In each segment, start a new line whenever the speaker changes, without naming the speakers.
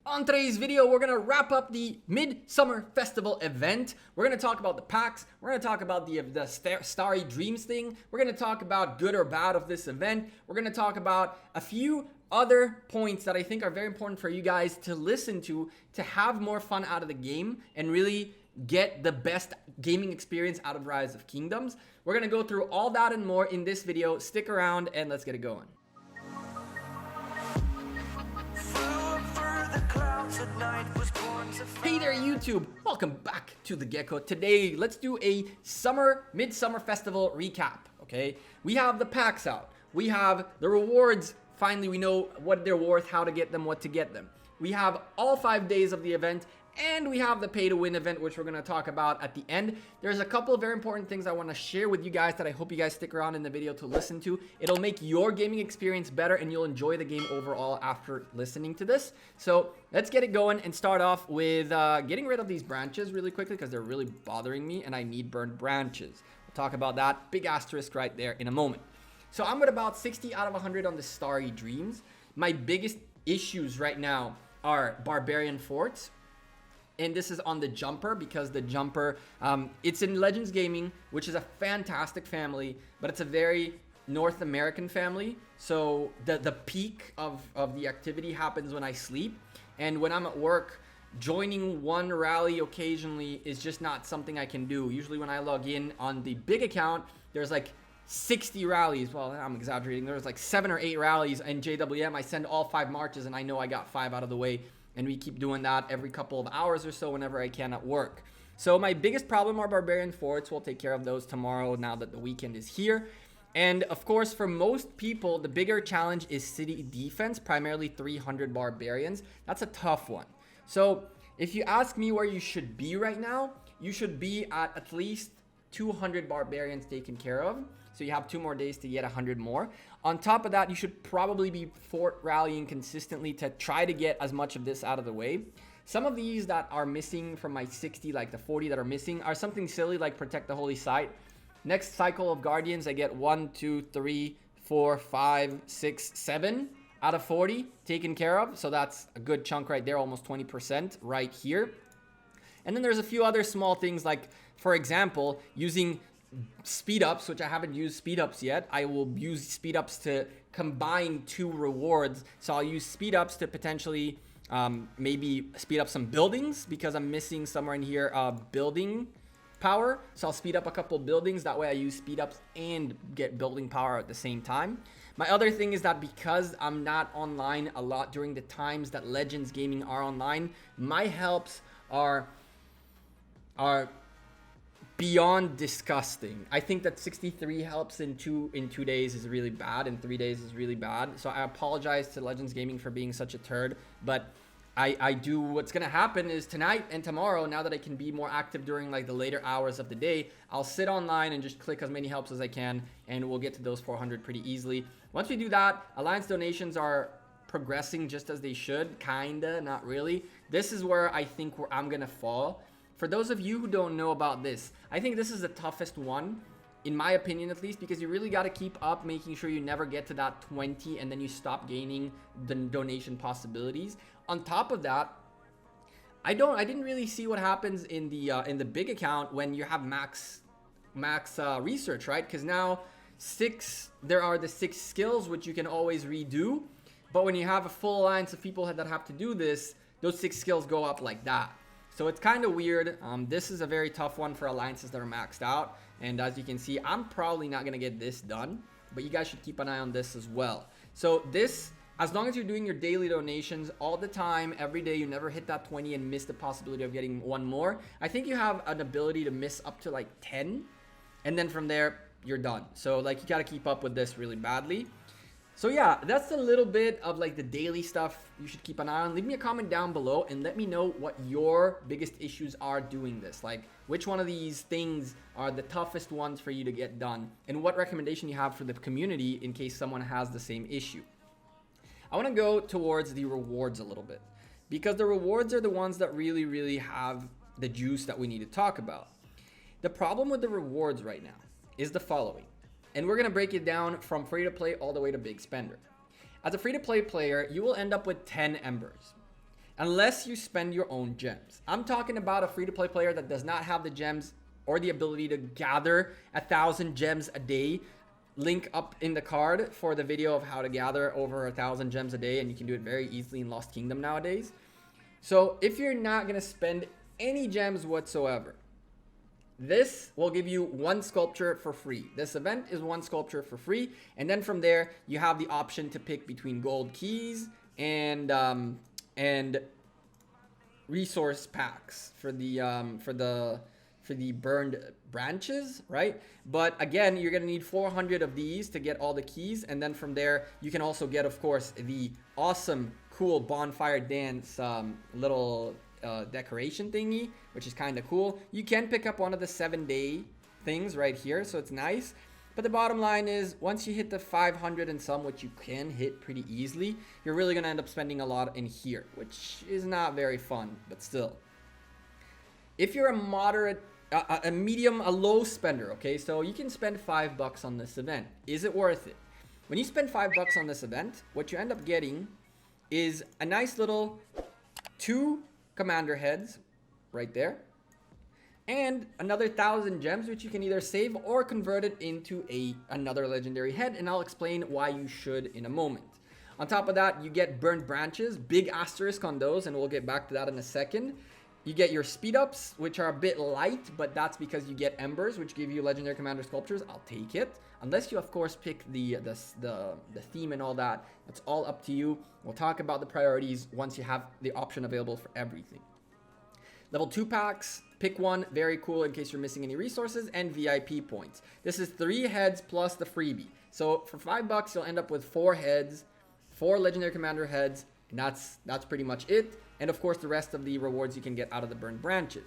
On today's video, we're going to wrap up the Midsummer Festival event. We're going to talk about the packs. We're going to talk about the Starry Dreams thing. We're going to talk about good or bad of this event. We're going to talk about a few other points that I think are very important for you guys to listen to have more fun out of the game and really get the best gaming experience out of Rise of Kingdoms. We're going to go through all that and more in this video. Stick around and let's get it going. Hey there YouTube, welcome back to the Gekko. Today, let's do a Midsummer Festival recap, okay? We have the packs out. We have the rewards. Finally, we know what they're worth, how to get them, what to get them. We have all 5 days of the event, and we have the pay to win event, which we're going to talk about at the end. There's a couple of very important things I want to share with you guys that I hope you guys stick around in the video to listen to. It'll make your gaming experience better and you'll enjoy the game overall after listening to this. So let's get it going and start off with getting rid of these branches really quickly because they're really bothering me and I need burned branches. We'll talk about that. Big asterisk right there in a moment. So I'm at about 60 out of 100 on the Starry Dreams. My biggest issues right now are Barbarian Forts. And this is on the Jumper because the Jumper, it's in Legends Gaming, which is a fantastic family, but it's a very North American family. So the peak of the activity happens when I sleep. And when I'm at work, joining one rally occasionally is just not something I can do. Usually when I log in on the big account, there's like 60 rallies. Well, I'm exaggerating. There's like 7 or 8 rallies in JWM. I send all 5 marches and I know I got 5 out of the way. And we keep doing that every couple of hours or so whenever I can at work. So my biggest problem are Barbarian Forts. We'll take care of those tomorrow now that the weekend is here. And of course, for most people, the bigger challenge is city defense, primarily 300 Barbarians. That's a tough one. So if you ask me where you should be right now, you should be at least 200 Barbarians taken care of. So you have 2 more days to get 100 more. On top of that, you should probably be fort rallying consistently to try to get as much of this out of the way. Some of these that are missing from my 60, like the 40 that are missing, are something silly like Protect the Holy Site. Next cycle of Guardians, I get 1, 2, 3, 4, 5, 6, 7 out of 40 taken care of. So that's a good chunk right there, almost 20% right here. And then there's a few other small things like, for example, using speed ups, which I haven't used speed ups yet. I will use speed ups to combine 2 rewards. So I'll use speed ups to potentially maybe speed up some buildings because I'm missing somewhere in here building power. So I'll speed up a couple buildings. That way I use speed ups and get building power at the same time. My other thing is that because I'm not online a lot during the times that Legends Gaming are online, my helps are beyond disgusting. I think that 63 helps in 2 days is really bad, and 3 days is really bad. So I apologize to Legends Gaming for being such a turd, but I do. What's gonna happen is tonight and tomorrow, now that I can be more active during like the later hours of the day, I'll sit online and just click as many helps as I can, and we'll get to those 400 pretty easily. Once we do that, Alliance donations are progressing just as they should, kinda, not really. This is where I think I'm gonna fall. For those of you who don't know about this, I think this is the toughest one, in my opinion at least, because you really got to keep up making sure you never get to that 20 and then you stop gaining the donation possibilities. On top of that, I didn't really see what happens in the big account when you have max research, right? Because now there are the 6 skills which you can always redo, but when you have a full alliance of people that have to do this, those 6 skills go up like that. So it's kind of weird. This is a very tough one for alliances that are maxed out. And as you can see, I'm probably not going to get this done. But you guys should keep an eye on this as well. So this, as long as you're doing your daily donations all the time, every day, you never hit that 20 and miss the possibility of getting 1 more. I think you have an ability to miss up to like 10. And then from there, you're done. So like you got to keep up with this really badly. So yeah, that's a little bit of like the daily stuff you should keep an eye on. Leave me a comment down below and let me know what your biggest issues are doing this. Like which one of these things are the toughest ones for you to get done and what recommendation you have for the community in case someone has the same issue. I want to go towards the rewards a little bit because the rewards are the ones that really have the juice that we need to talk about. The problem with the rewards right now is the following. And we're going to break it down from free to play all the way to big spender. As a free to play player, you will end up with 10 embers. unless you spend your own gems. I'm talking about a free-to-play player that does not have the gems or the ability to gather 1,000 gems a day. Link up in the card for the video of how to gather over 1,000 gems a day, and you can do it very easily in Lost Kingdom nowadays. So if you're not going to spend any gems whatsoever, this will give you one sculpture for free. This event is one sculpture for free, and then from there you have the option to pick between gold keys and resource packs for the burned branches, right? But again, you're gonna need 400 of these to get all the keys, and then from there you can also get, of course, the awesome cool bonfire dance little decoration thingy, which is kind of cool. You can pick up one of the 7-day things right here, so it's nice. But the bottom line is, once you hit the 500 and some, which you can hit pretty easily, you're really gonna end up spending a lot in here, which is not very fun, but still. If you're a moderate, a medium, a low spender, okay, so you can spend $5 on this event. Is it worth it? When you spend $5 on this event, what you end up getting is a nice little 2 commander heads right there, and another 1,000 gems, which you can either save or convert it into another legendary head, and I'll explain why you should in a moment. On top of that, you get burnt branches, big asterisk on those, and we'll get back to that in a second. You get your speed ups, which are a bit light, but that's because you get embers, which give you legendary commander sculptures. I'll take it, unless you of course pick the theme and all that. It's all up to you. We'll talk about the priorities once you have the option available for everything. Level 2 packs, pick one, very cool in case you're missing any resources, and VIP points. This is 3 heads plus the freebie. So for $5, you'll end up with 4 heads, 4 legendary commander heads, and that's pretty much it. And of course, the rest of the rewards you can get out of the burned branches.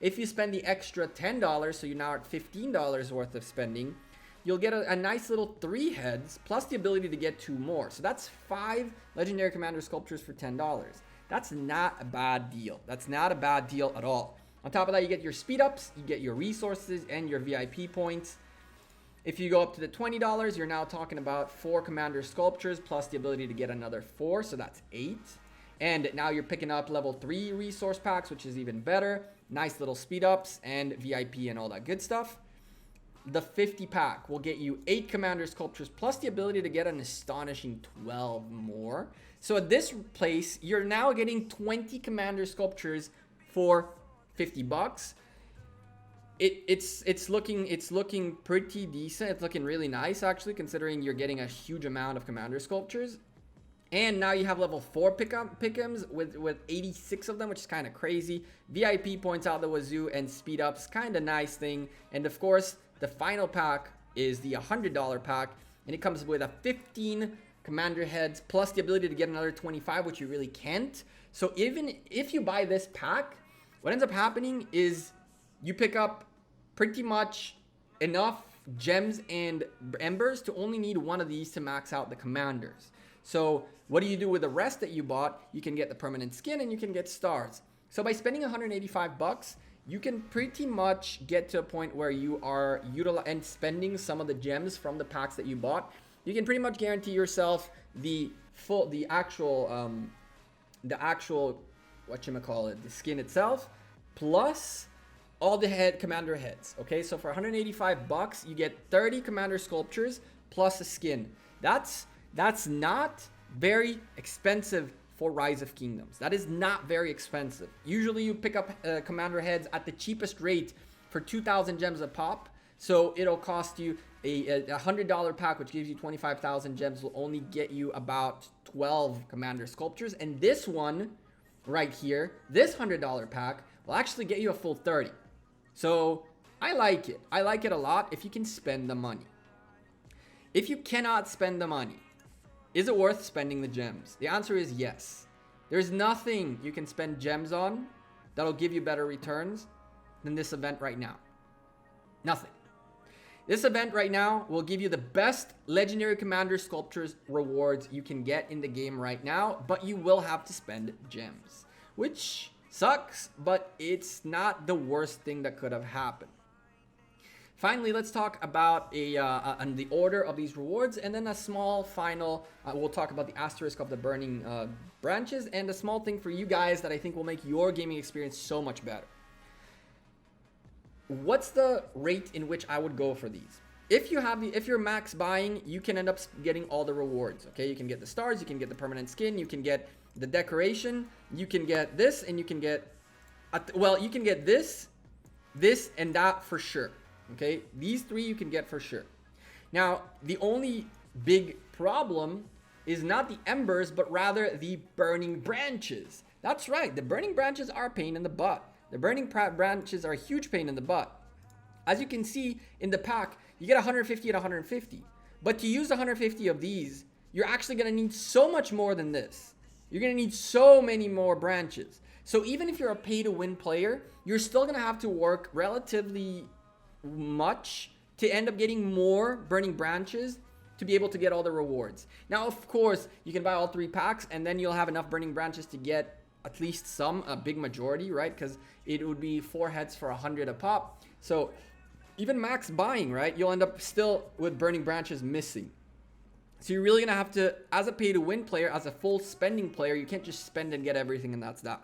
If you spend the extra $10, so you're now at $15 worth of spending, you'll get a nice little 3 heads, plus the ability to get 2 more. So that's 5 legendary commander sculptures for $10. That's not a bad deal. That's not a bad deal at all. On top of that, you get your speed ups, you get your resources, and your VIP points. If you go up to the $20, you're now talking about 4 commander sculptures, plus the ability to get another 4, so that's 8. And now you're picking up level 3 resource packs, which is even better. Nice little speed ups and VIP and all that good stuff. The 50 pack will get you 8 commander sculptures plus the ability to get an astonishing 12 more. So at this place, you're now getting 20 commander sculptures for $50. It's looking pretty decent. It's looking really nice actually, considering you're getting a huge amount of commander sculptures. And now you have level 4 pick'ems with 86 of them, which is kind of crazy. VIP points out the wazoo and speed ups, kind of nice thing. And of course, the final pack is the $100 pack, and it comes with a 15 commander heads plus the ability to get another 25, which you really can't. So even if you buy this pack, what ends up happening is you pick up pretty much enough gems and embers to only need one of these to max out the commanders. So what do you do with the rest that you bought? You can get the permanent skin and you can get stars. So by spending $185, you can pretty much get to a point where you are utilizing and spending some of the gems from the packs that you bought. You can pretty much guarantee yourself the actual the skin itself, plus all the commander heads. Okay, so for $185, you get 30 commander sculptures plus a skin. That's not very expensive for Rise of Kingdoms. That is not very expensive. Usually you pick up commander heads at the cheapest rate for 2,000 gems a pop. So it'll cost you a $100 pack, which gives you 25,000 gems, will only get you about 12 commander sculptures. And this one right here, this $100 pack, will actually get you a full 30. So I like it. I like it a lot if you can spend the money. If you cannot spend the money, is it worth spending the gems? The answer is yes. There's nothing you can spend gems on that'll give you better returns than this event right now. Nothing. This event right now will give you the best legendary commander sculptures rewards you can get in the game right now, but you will have to spend gems, which sucks, but it's not the worst thing that could have happened. Finally, let's talk about on the order of these rewards, and then a small final, we'll talk about the asterisk of the burning branches, and a small thing for you guys that I think will make your gaming experience so much better. What's the rate in which I would go for these? If you're max buying, you can end up getting all the rewards, okay? You can get the stars, you can get the permanent skin, you can get the decoration, you can get this, and you can get, well, you can get this, and that for sure, okay? These three you can get for sure. Now, the only big problem is not the embers, but rather the burning branches. That's right, the burning branches are a pain in the butt. The burning branches are a huge pain in the butt. As you can see in the pack, you get 150 at 150. But to use 150 of these, you're actually going to need so much more than this. You're going to need so many more branches. So even if you're a pay-to-win player, you're still going to have to work relatively much to end up getting more burning branches to be able to get all the rewards. Now, of course, you can buy all 3 packs, and then you'll have enough burning branches to get at least some, a big majority, right? Because it would be 4 heads for 100 a pop. So even max buying, right, you'll end up still with burning branches missing. So you're really gonna have to, as a pay-to-win player, as a full spending player, you can't just spend and get everything and that's that.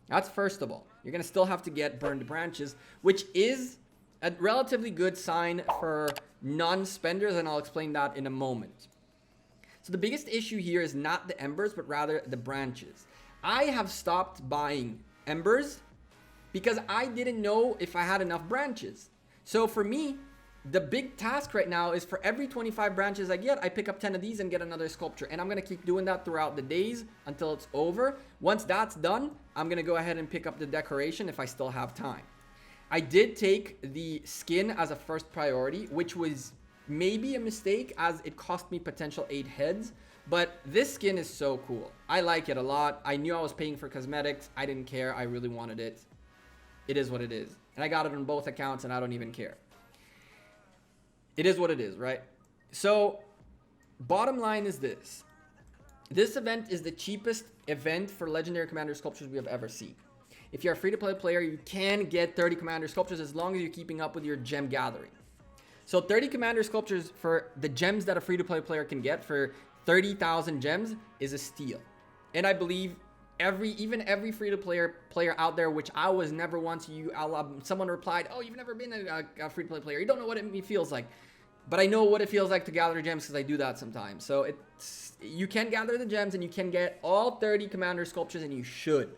That's first of all. You're gonna still have to get burned branches, which is a relatively good sign for non-spenders, and I'll explain that in a moment. So the biggest issue here is not the embers, but rather the branches. I have stopped buying embers because I didn't know if I had enough branches. So for me, the big task right now is for every 25 branches I get, I pick up 10 of these and get another sculpture. And I'm going to keep doing that throughout the days until it's over. Once that's done, I'm going to go ahead and pick up the decoration if I still have time. I did take the skin as a first priority, which was maybe a mistake as it cost me potential 8 heads. But this skin is so cool. I like it a lot. I knew I was paying for cosmetics. I didn't care. I really wanted it. It is what it is. And I got it on both accounts and I don't even care. It is what it is, right? So, bottom line is this. This event is the cheapest event for Legendary Commander Sculptures we have ever seen. If you're a free-to-play player, you can get 30 Commander Sculptures as long as you're keeping up with your gem gathering. So 30 Commander Sculptures for the gems that a free-to-play player can get for 30,000 gems is a steal. And I believe even every free-to-player out there, which I was never once, someone replied, oh, you've never been a free-to-play player. You don't know what it feels like. But I know what it feels like to gather gems because I do that sometimes. So you can gather the gems and you can get all 30 Commander Sculptures, and you should.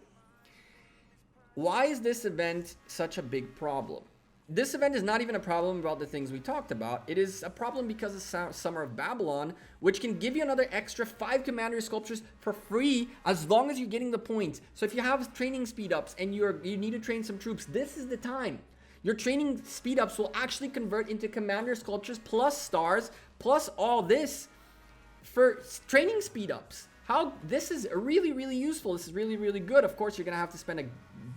Why is this event such a big problem? This event is not even a problem about the things we talked about. It is a problem because of Summer of Babylon, which can give you another extra 5 Commander Sculptures for free as long as you're getting the points. So if you have training speed ups and you need to train some troops, this is the time. Your training speed ups will actually convert into Commander Sculptures plus stars plus all this for training speed ups. This is really, really useful. This is really, really good. Of course, you're going to have to spend a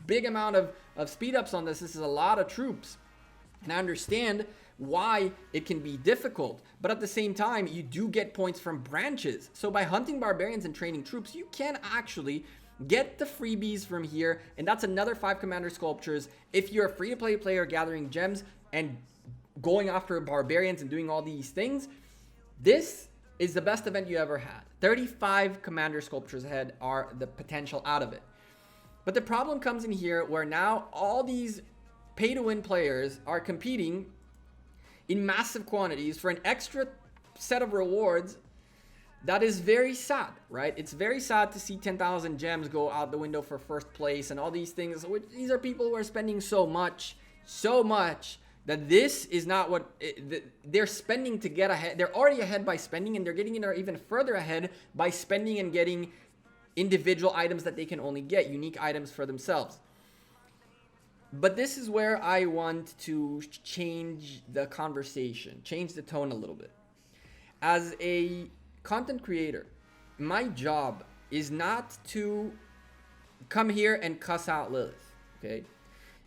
big amount of speed ups on this. This is a lot of troops. And I understand why it can be difficult. But at the same time, you do get points from branches. So by hunting barbarians and training troops, you can actually get the freebies from here. And that's another 5 Commander Sculptures. If you're a free-to-play player gathering gems and going after barbarians and doing all these things, this is the best event you ever had. 35 Commander Sculptures ahead are the potential out of it. But the problem comes in here where now all these pay-to-win players are competing in massive quantities for an extra set of rewards. That is very sad, right? It's very sad to see 10,000 gems go out the window for first place and all these things. These are people who are spending so much that this is not what they're spending to get ahead. They're already ahead by spending, and they're getting even further ahead by spending and getting individual items that they can only get, unique items for themselves. But this is where I want to change the conversation, change the tone a little bit. As a content creator, my job is not to come here and cuss out Lilith, okay?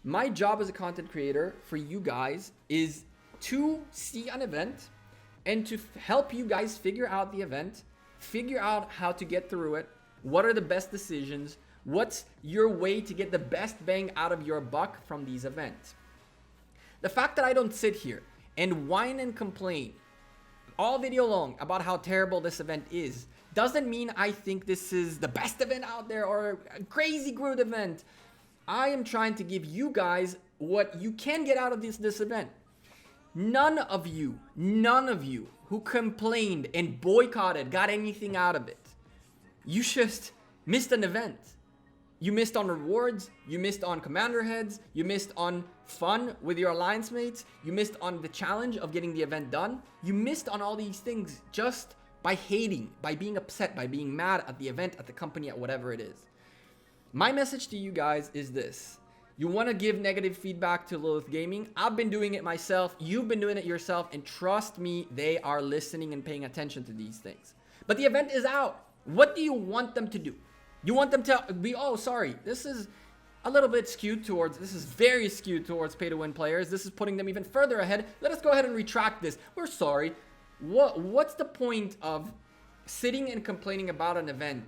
My job as a content creator for you guys is to see an event and to help you guys figure out the event, figure out how to get through it, what are the best decisions, what's your way to get the best bang out of your buck from these events. The fact that I don't sit here and whine and complain all video long about how terrible this event is doesn't mean I think this is the best event out there or a crazy good event. I am trying to give you guys what you can get out of this event. None of you who complained and boycotted got anything out of it. You just missed an event. You missed on rewards, you missed on commander heads, you missed on fun with your alliance mates, you missed on the challenge of getting the event done. You missed on all these things just by hating, by being upset, by being mad at the event, at the company, at whatever it is. My message to you guys is this. You want to give negative feedback to Lilith Gaming? I've been doing it myself. You've been doing it yourself. And trust me, they are listening and paying attention to these things. But the event is out. What do you want them to do? You want them to be, oh, sorry, this is a little bit skewed towards, this is very skewed towards pay-to-win players. This is putting them even further ahead. Let us go ahead and retract this. We're sorry. What's the point of sitting and complaining about an event?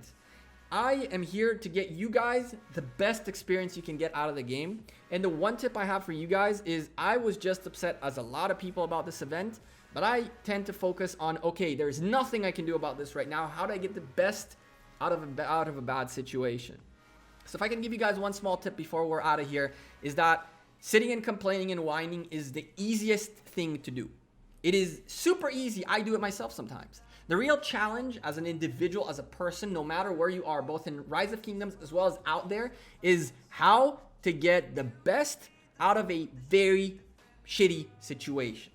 I am here to get you guys the best experience you can get out of the game. And the one tip I have for you guys is I was just upset as a lot of people about this event, but I tend to focus on, okay, there's nothing I can do about this right now. How do I get the best out of a bad situation? So if I can give you guys one small tip before we're out of here, is that sitting and complaining and whining is the easiest thing to do. It is super easy. I do it myself sometimes. The real challenge as an individual, as a person, no matter where you are, both in Rise of Kingdoms as well as out there, is how to get the best out of a very shitty situation.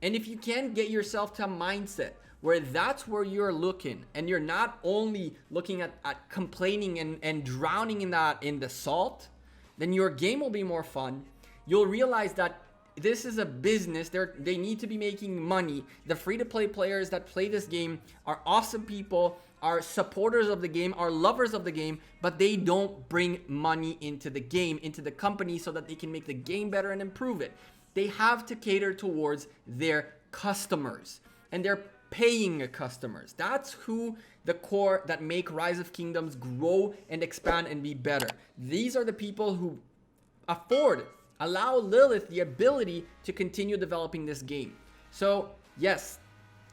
And if you can get yourself to a mindset where that's where you're looking, and you're not only looking at complaining and drowning in the salt, then your game will be more fun. You'll realize that this is a business. They need to be making money. The free-to-play players that play this game are awesome people, are supporters of the game, are lovers of the game, but they don't bring money into the game, into the company, so that they can make the game better and improve it. They have to cater towards their customers, and they're paying customers. That's who the core that make Rise of Kingdoms grow and expand and be better. These are the people who allow Lilith the ability to continue developing this game. So yes,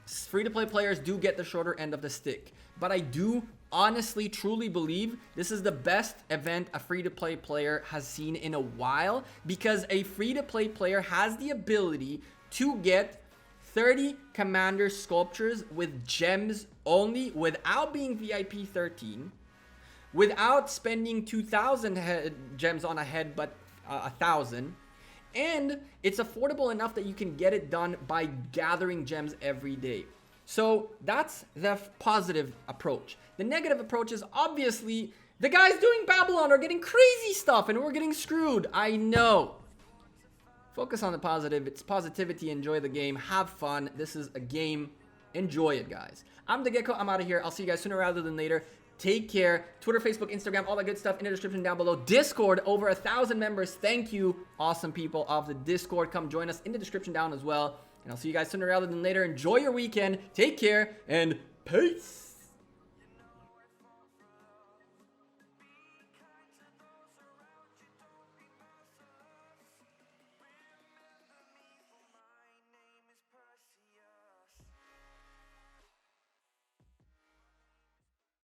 free-to-play players do get the shorter end of the stick, but I do honestly, truly believe this is the best event a free-to-play player has seen in a while, because a free-to-play player has the ability to get 30 commander sculptures with gems only, without being VIP 13, without spending 2,000 gems on a head, but 1,000. And it's affordable enough that you can get it done by gathering gems every day. So that's the positive approach. The negative approach is obviously the guys doing Babylon are getting crazy stuff and we're getting screwed. I know. Focus on the positive. It's positivity. Enjoy the game. Have fun. This is a game. Enjoy it, guys. I'm the Gekko. I'm out of here. I'll see you guys sooner rather than later. Take care. Twitter, Facebook, Instagram, all that good stuff in the description down below. Discord, over 1,000 members. Thank you, awesome people of the Discord. Come join us in the description down as well. And I'll see you guys sooner rather than later. Enjoy your weekend. Take care and peace.